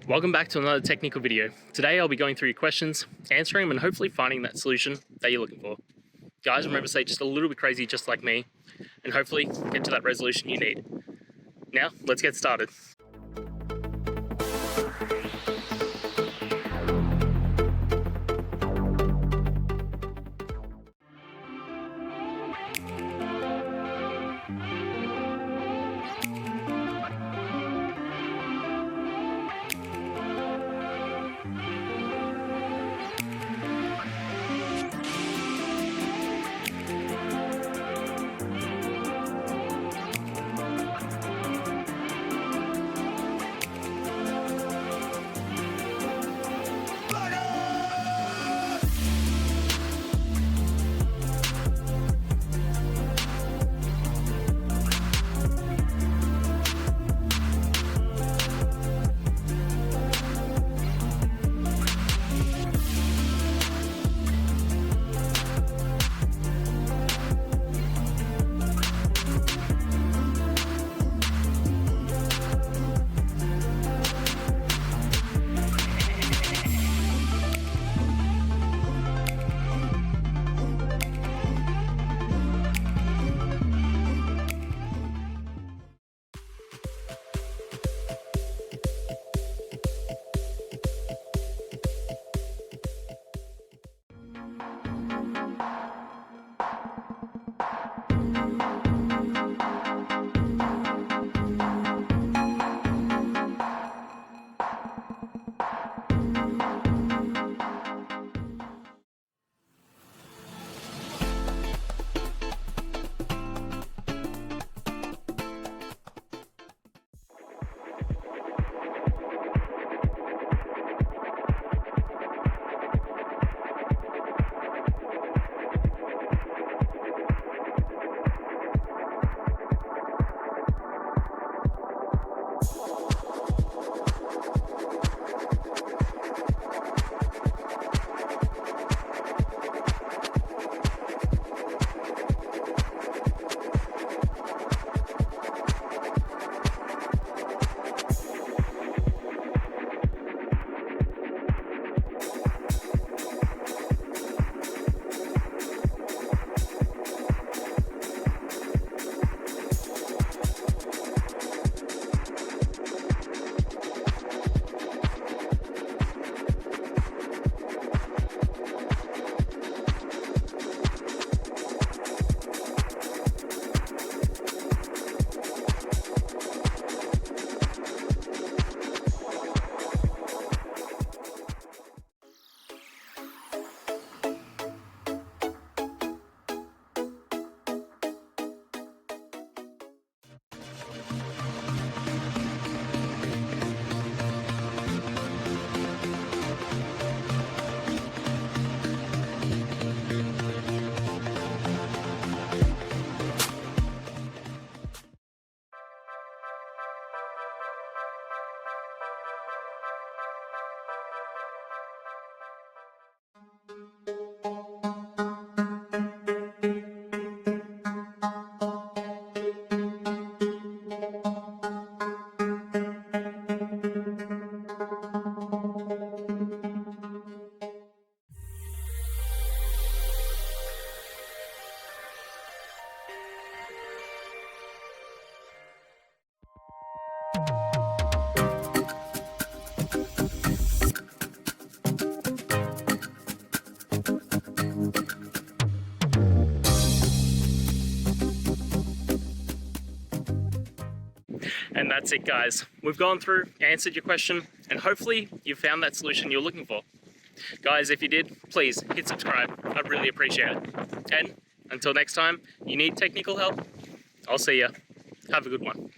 Welcome back to another technical video. Today I'll be going through your questions, answering them and hopefully finding that solution that you're looking for. Guys, remember to stay just a little bit crazy just like me and hopefully get to that resolution you need. Now, let's get started. And that's it, guys. We've gone through, answered your question, and hopefully you found that solution you're looking for. Guys, if you did, please hit subscribe. I'd really appreciate it. And until next time, you need technical help, I'll see ya. Have a good one.